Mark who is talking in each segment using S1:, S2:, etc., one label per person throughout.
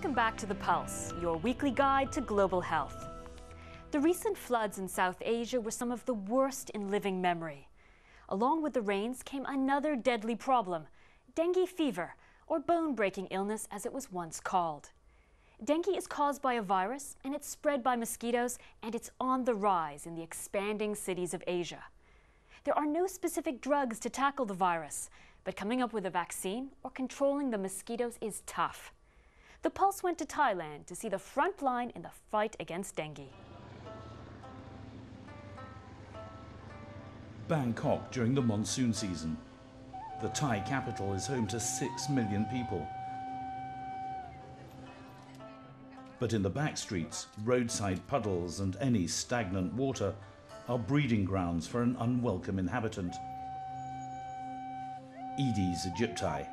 S1: Welcome back to The Pulse, your weekly guide to global health. The recent floods in South Asia were some of the worst in living memory. Along with the rains came another deadly problem, dengue fever, or bone-breaking illness as it was once called. Dengue is caused by a virus, and it's spread by mosquitoes, and it's on the rise in the expanding cities of Asia. There are no specific drugs to tackle the virus, but coming up with a vaccine or controlling the mosquitoes is tough. The Pulse went to Thailand to see the front line in the fight against dengue.
S2: Bangkok during the monsoon season. The Thai capital is home to 6 million people. But in the back streets, roadside puddles and any stagnant water are breeding grounds for an unwelcome inhabitant. Aedes aegypti.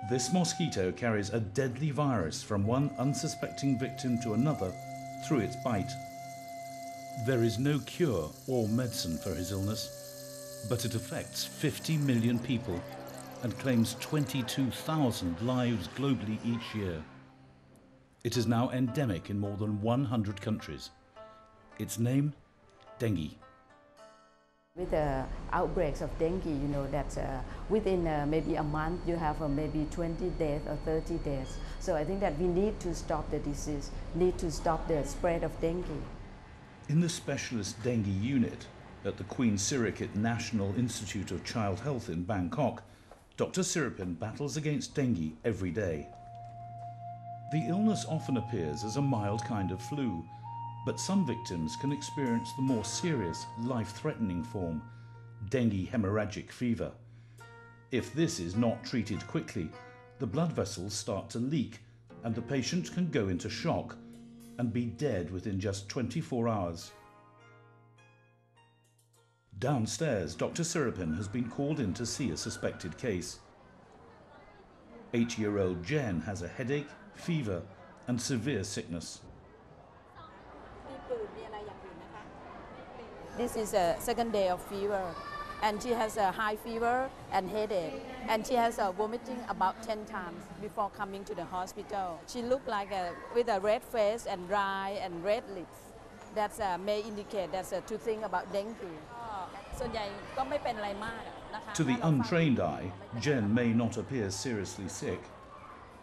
S2: This mosquito carries a deadly virus from one unsuspecting victim to another through its bite. There is no cure or medicine for his illness, but it affects 50 million people and claims 22,000 lives globally each year. It is now endemic in more than 100 countries. Its name, dengue.
S3: With the outbreaks of dengue, you know that within maybe a month you have maybe 20 deaths or 30 deaths. So I think that we need to stop the disease, need to stop the spread of dengue.
S2: In the specialist dengue unit at the Queen Sirikit National Institute of Child Health in Bangkok, Dr. Siripin battles against dengue every day. The illness often appears as a mild kind of flu, but some victims can experience the more serious, life-threatening form, dengue hemorrhagic fever. If this is not treated quickly, the blood vessels start to leak and the patient can go into shock and be dead within just 24 hours. Downstairs, Dr. Siripin has been called in to see a suspected case. 8-year-old Jen has a headache, fever, and severe sickness.
S4: This is a second day of fever, and she has a high fever and headache, and she has a vomiting about 10 times before coming to the hospital. She looked like with a red face and dry and red lips. That may indicate that's to think about dengue.
S2: To the untrained eye, Jen may not appear seriously sick,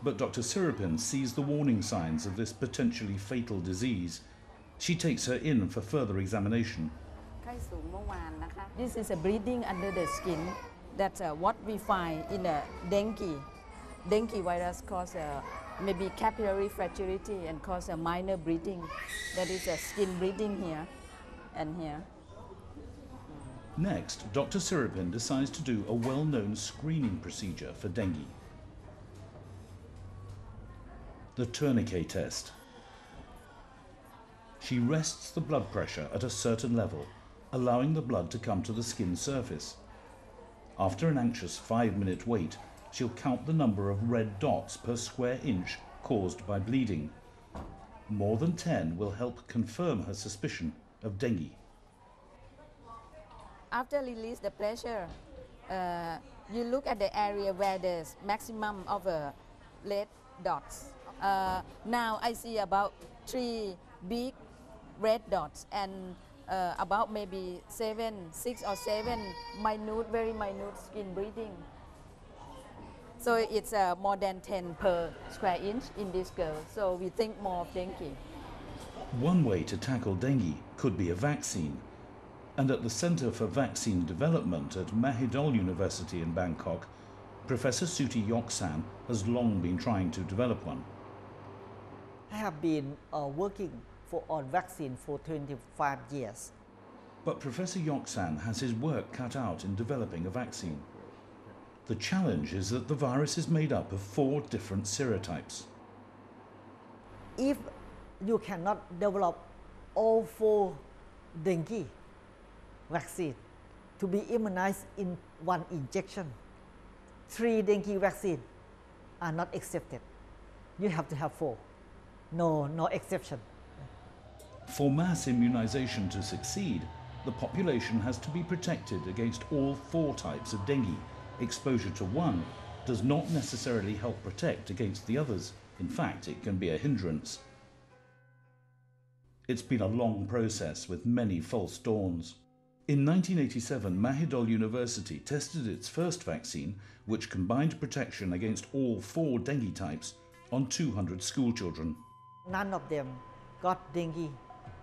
S2: but Dr. Siripin sees the warning signs of this potentially fatal disease. She takes her in for further examination.
S4: This is a bleeding under the skin. That's what we find in a dengue. Dengue virus causes maybe capillary fragility and cause a minor bleeding. That is a skin bleeding here and here.
S2: Next, Dr. Siripin decides to do a well-known screening procedure for dengue. The tourniquet test. She rests the blood pressure at a certain level, allowing the blood to come to the skin surface. After an anxious 5-minute wait, she'll count the number of red dots per square inch caused by bleeding. More than 10 will help confirm her suspicion of dengue.
S4: After release the pressure, you look at the area where there's maximum of red dots. Now I see about 3 big red dots and about maybe 6 or 7 minute, very minute skin bleeding. So it's more than 10 per square inch in this girl. So we think more of dengue.
S2: One way to tackle dengue could be a vaccine. And at the Center for Vaccine Development at Mahidol University in Bangkok, Professor Suti Yoksan has long been trying to develop one.
S5: I have been working on vaccine for 25 years.
S2: But Professor Yoksan has his work cut out in developing a vaccine. The challenge is that the virus is made up of 4 different serotypes.
S5: If you cannot develop all 4 dengue vaccine to be immunized in one injection, 3 dengue vaccines are not accepted. You have to have 4. No exception.
S2: For mass immunization to succeed, the population has to be protected against all 4 types of dengue. Exposure to one does not necessarily help protect against the others In fact, it can be a hindrance. It's been a long process with many false dawns. In 1987, Mahidol University tested its first vaccine, which combined protection against all 4 dengue types on 200 school children.
S5: None of them got dengue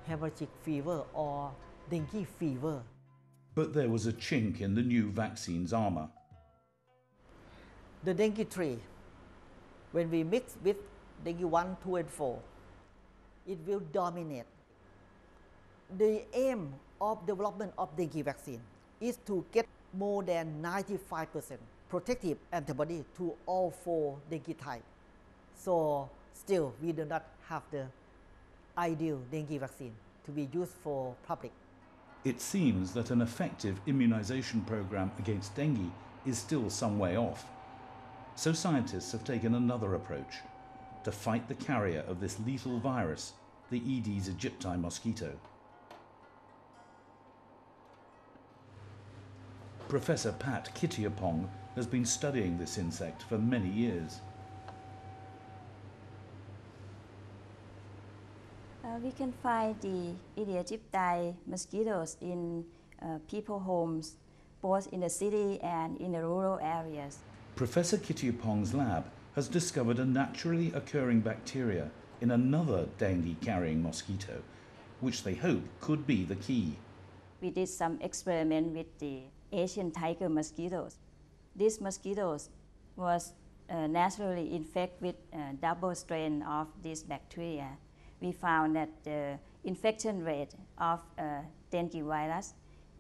S5: hemorrhagic fever or dengue fever.
S2: But there was a chink in the new vaccine's armour.
S5: The dengue 3, when we mix with dengue 1, 2 and 4, it will dominate. The aim of development of dengue vaccine is to get more than 95% protective antibody to all 4 dengue types. So still we do not have the ideal dengue vaccine to be used for public.
S2: It seems that an effective immunization program against dengue is still some way off. So scientists have taken another approach to fight the carrier of this lethal virus, the Aedes aegypti mosquito. Professor Pat Kittiapong has been studying this insect for many years.
S6: We can find the Aedes aegypti mosquitoes in people homes, both in the city and in the rural areas.
S2: Professor Kittiapong's lab has discovered a naturally occurring bacteria in another dengue-carrying mosquito, which they hope could be the key.
S6: We did some experiment with the Asian tiger mosquitoes. These mosquitoes was naturally infected with a double strain of this bacteria. We found that the infection rate of dengue virus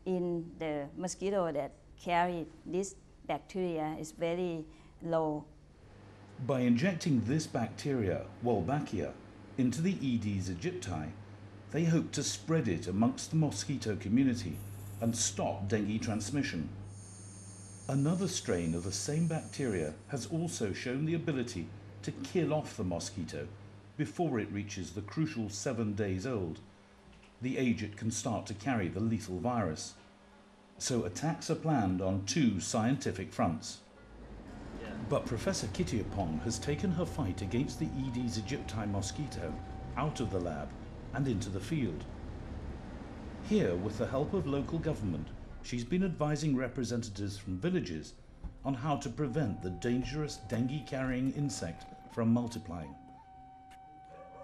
S6: in the mosquito that carry this bacteria is very low.
S2: By injecting this bacteria, Wolbachia, into the Aedes aegypti, they hope to spread it amongst the mosquito community and stop dengue transmission. Another strain of the same bacteria has also shown the ability to kill off the mosquito before it reaches the crucial 7 days old, the age it can start to carry the lethal virus. So attacks are planned on 2 scientific fronts. But Professor Kittiapong has taken her fight against the Aedes aegypti mosquito out of the lab and into the field. Here, with the help of local government, she's been advising representatives from villages on how to prevent the dangerous dengue-carrying insect from multiplying.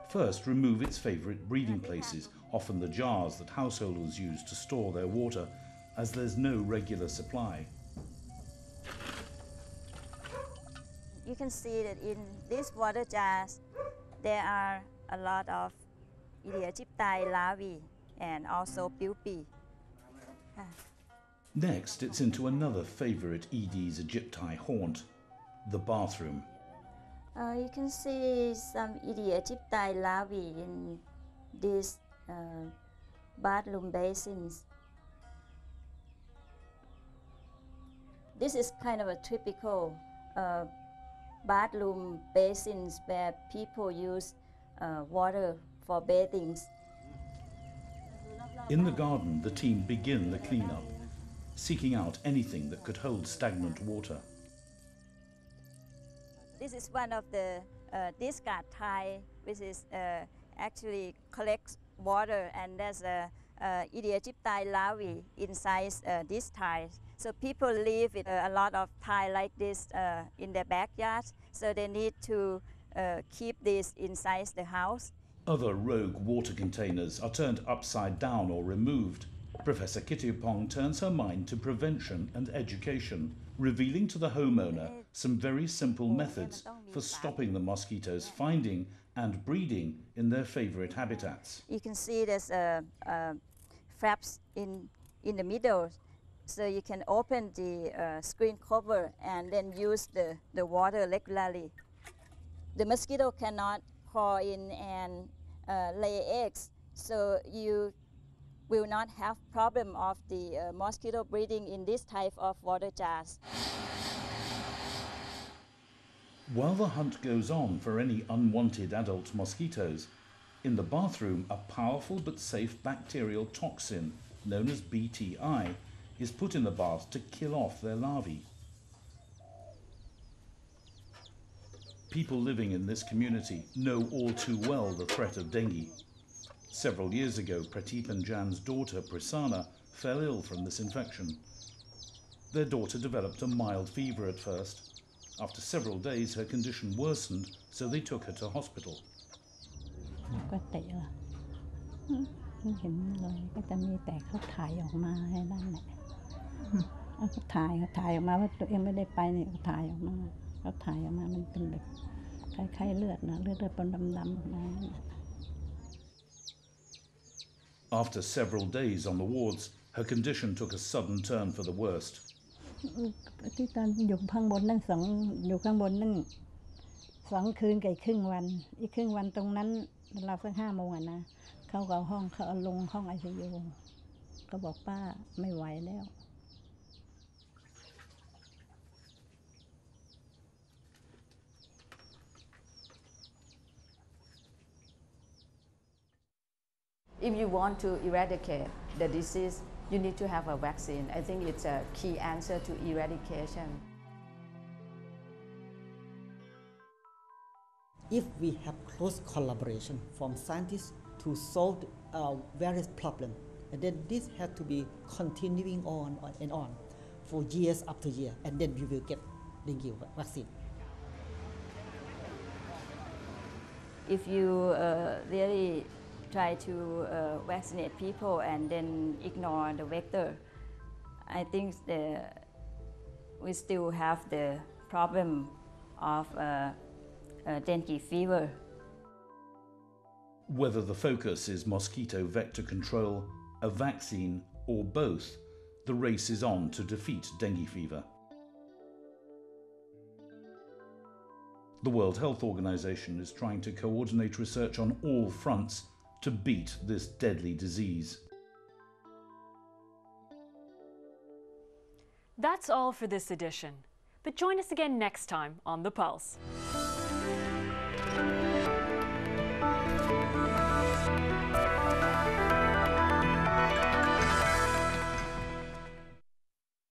S2: First, remove its favourite breeding places, often the jars that householders use to store their water, as there's no regular supply.
S6: You can see that in these water jars, there are a lot of Aedes aegypti larvae and also pupae.
S2: Next, it's into another favourite Aedes aegypti haunt, the bathroom.
S6: You can see some Aedes aegypti larvae in these bathroom basins. This is kind of a typical bathroom basins where people use water for bathing.
S2: In the garden, the team begin the cleanup, seeking out anything that could hold stagnant water.
S6: This is one of the discard tile, which is actually collects water, and there's a Aedes aegypti larvae inside this tile. So people leave with a lot of tile like this in their backyard, so they need to keep this inside the house.
S2: Other rogue water containers are turned upside down or removed. Professor Kittiapong turns her mind to prevention and education, revealing to the homeowner some very simple methods for stopping the mosquitoes finding and breeding in their favourite habitats.
S6: You can see there's flaps in the middle, so you can open the screen cover and then use the water regularly. The mosquito cannot crawl in and lay eggs, so you will not have problem of the mosquito breeding in this type of water jars.
S2: While the hunt goes on for any unwanted adult mosquitoes, in the bathroom a powerful but safe bacterial toxin known as BTI is put in the bath to kill off their larvae. People living in this community know all too well the threat of dengue. Several years ago, Prateep and Jan's daughter, Prasanna, fell ill from this infection. Their daughter developed a mild fever at first. After several days, her condition worsened, so they took her to hospital.
S7: ปกติล่ะไม่เห็นเลยก็จะมีแต่เขาถ่ายออกมาให้นั่นแหละเขาถ่ายออกมาว่าตัวเองไม่ได้ไปเนี่ยเขาถ่ายออกมามันเป็นแบบคล้ายๆเลือดนะเลือดเป็นดำๆออกมา
S2: After several days on the wards, her condition took a sudden turn for the worst.
S7: ที่ตอนอยู่ข้างบนนั่น2 คืนกับครึ่งวันอีกครึ่งวันตรงนั้นเราสัก5 โมงนะเขาก็เอาลงห้อง ICU ก็บอกป้าไม่ไหวแล้ว
S3: If you want to eradicate the disease, you need to have a vaccine. I think it's a key answer to eradication.
S5: If we have close collaboration from scientists to solve various problems, and then this has to be continuing on and on for years after year, and then we will get dengue vaccine.
S6: If you really try to vaccinate people and then ignore the vector, I think we still have the problem of dengue fever.
S2: Whether the focus is mosquito vector control, a vaccine, or both, the race is on to defeat dengue fever. The World Health Organization is trying to coordinate research on all fronts to beat this deadly disease.
S1: That's all for this edition. But join us again next time on The Pulse.